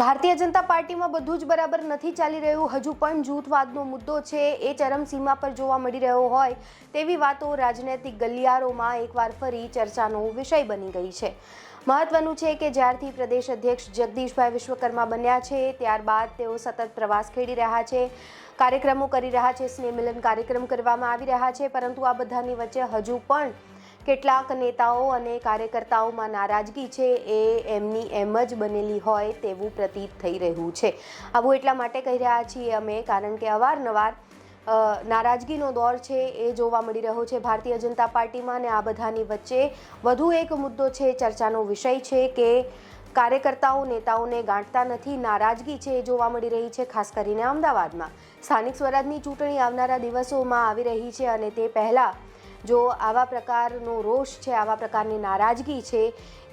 ભારતીય જનતા પાર્ટીમાં બધું જ બરાબર નથી ચાલી રહ્યું. હજુ પણ જૂથવાદનો મુદ્દો છે એ ચરમસીમા પર જોવા મળી રહ્યો હોય તેવી વાતો રાજનૈતિક ગલિયારોમાં એકવાર ફરી ચર્ચાનો વિષય બની ગઈ છે. મહત્વનું છે કે જ્યારથી પ્રદેશ અધ્યક્ષ જગદીશભાઈ વિશ્વકર્મા બન્યા છે ત્યારબાદ તેઓ સતત પ્રવાસ ખેડી રહ્યા છે, કાર્યક્રમો કરી રહ્યા છે, સ્નેહ મિલન કાર્યક્રમ કરવામાં આવી રહ્યા છે. પરંતુ આ બધાની વચ્ચે હજુ પણ કેટલાક નેતાઓ અને કાર્યકર્તાઓમાં નારાજગી છે એ એમની એમ જ બનેલી હોય તેવું પ્રતીત થઈ રહ્યું છે. આવું એટલા માટે કહી રહ્યા છીએ અમે કારણ કે અવારનવાર નારાજગીનો દોર છે એ જોવા મળી રહ્યો છે ભારતીય જનતા પાર્ટીમાં. અને આ બધાની વચ્ચે વધુ એક મુદ્દો છે, ચર્ચાનો વિષય છે કે કાર્યકર્તાઓ નેતાઓને ગાંઠતા નથી, નારાજગી છે એ જોવા મળી રહી છે. ખાસ કરીને અમદાવાદમાં સ્થાનિક સ્વરાજની ચૂંટણી આવનારા દિવસોમાં આવી રહી છે અને તે પહેલાં જો આવા પ્રકારનો રોષ છે, આવા પ્રકારની નારાજગી છે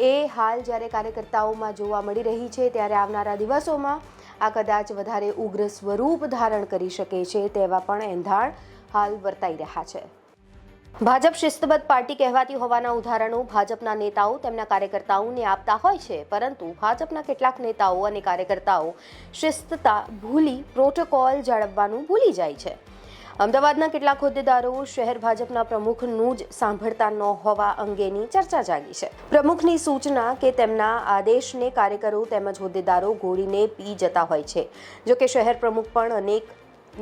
એ હાલ જ્યારે કાર્યકર્તાઓમાં જોવા મળી રહી છે ત્યારે આવનારા દિવસોમાં આ કદાચ વધારે ઉગ્ર સ્વરૂપ ધારણ કરી શકે છે તેવા પણ એંધાણ હાલ વર્તાઈ રહ્યા છે. ભાજપ શિસ્તબદ્ધ પાર્ટી કહેવાતી હોવાના ઉદાહરણો ભાજપના નેતાઓ તેમના કાર્યકર્તાઓને આપતા હોય છે, પરંતુ ભાજપના કેટલાક નેતાઓ અને કાર્યકર્તાઓ શિસ્તતા ભૂલી પ્રોટોકોલ જાળવવાનું ભૂલી જાય છે. અમદાવાદના કેટલાક હોદ્દેદારો શહેર ભાજપના પ્રમુખનું જ સાંભળતા ન હોવા અંગેની ચર્ચા જાગી છે. પ્રમુખની સૂચના કે તેમના આદેશને કાર્યકરો તેમજ હોદ્દેદારો ઘોડીને પી જતા હોય છે. જો કે શહેર પ્રમુખ પણ અનેક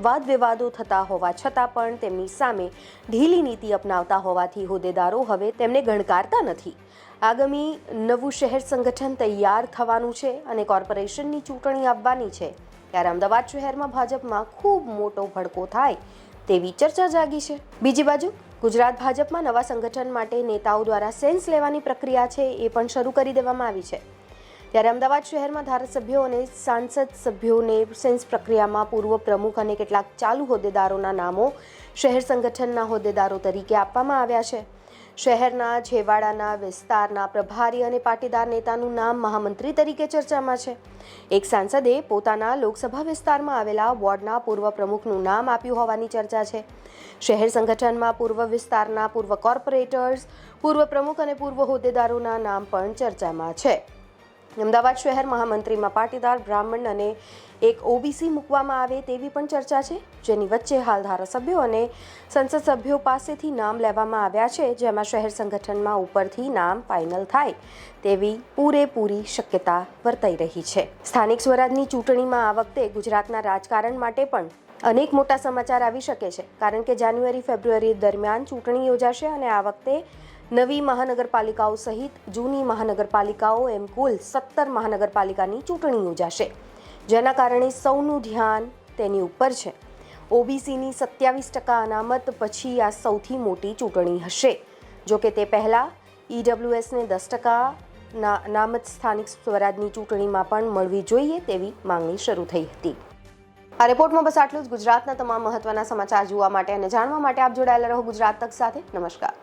વાદ વિવાદો થતા હોવા છતાં પણ તેમની સામે ઢીલી નીતિ અપનાવતા હોવાથી હોદ્દેદારો હવે તેમને ગણકારતા નથી. આગામી નવું શહેર સંગઠન તૈયાર થવાનું છે અને કોર્પોરેશનની ચૂંટણી આવવાની છે ત્યારે અમદાવાદ શહેરમાં ભાજપમાં ખૂબ મોટો ભડકો થાય તેવી ચર્ચા જાગી છે. બીજી બાજુ ગુજરાત ભાજપમાં નવા સંગઠન માટે નેતાઓ દ્વારા સેન્સ લેવાની પ્રક્રિયા છે એ પણ શરૂ કરી દેવામાં આવી છે. ત્યારે અમદાવાદ શહેરમાં ધારાસભ્યો અને સાંસદ સભ્યોને સેન્સ પ્રક્રિયામાં પૂર્વ પ્રમુખ અને કેટલાક ચાલુ હોદ્દેદારોના નામો શહેર સંગઠનના હોદ્દેદારો તરીકે આપવામાં આવ્યા છે. શહેરના છેવાડાના વિસ્તારના પ્રભારી અને પાટીદાર નેતાનું નામ મહામંત્રી તરીકે ચર્ચામાં છે. એક સાંસદે પોતાના લોકસભા વિસ્તારમાં આવેલા વોર્ડના પૂર્વ પ્રમુખનું નામ આપ્યું હોવાની ચર્ચા છે. શહેર સંગઠનમાં પૂર્વ વિસ્તારના પૂર્વ કોર્પોરેટર્સ, પૂર્વ પ્રમુખ અને પૂર્વ હોદ્દેદારોના નામ પણ ચર્ચામાં છે. અમદાવાદ શહેર મહામંત્રીમાં પાટીદાર, બ્રાહ્મણ અને એક ઓબીસી મૂકવામાં આવે તેવી પણ ચર્ચા છે, જેની વચ્ચે હાલ ધારાસભ્યો અને સંસદ સભ્યો પાસેથી નામ લેવામાં આવ્યા છે, જેમાં શહેર સંગઠનમાં ઉપરથી નામ ફાઇનલ થાય તેવી પૂરેપૂરી શક્યતા વર્તાઈ રહી છે. સ્થાનિક સ્વરાજની ચૂંટણીમાં આ વખતે ગુજરાતના રાજકારણ માટે પણ અનેક મોટા સમાચાર આવી શકે છે કારણ કે જાન્યુઆરી-ફેબ્રુઆરી દરમિયાન ચૂંટણી યોજાશે અને આ વખતે નવી મહાનગરપાલિકાઓ સહિત જૂની મહાનગરપાલિકાઓ એમ કુલ 17 મહાનગરપાલિકાની ચૂંટણી યોજાશે, જેના કારણે સૌનું ધ્યાન તેની ઉપર છે. ઓબીસીની 27% અનામત પછી આ સૌથી મોટી ચૂંટણી હશે. જો કે તે પહેલાં ઈડબ્લ્યુએસને 10% અનામત સ્થાનિક સ્વરાજની ચૂંટણીમાં પણ મળવી જોઈએ તેવી માંગણી શરૂ થઈ હતી. આ રિપોર્ટમાં બસ આટલું જ. ગુજરાતના તમામ મહત્વના સમાચાર જોવા માટે અને જાણવા માટે આપ જોડાયેલા રહો ગુજરાત તક સાથે. નમસ્કાર.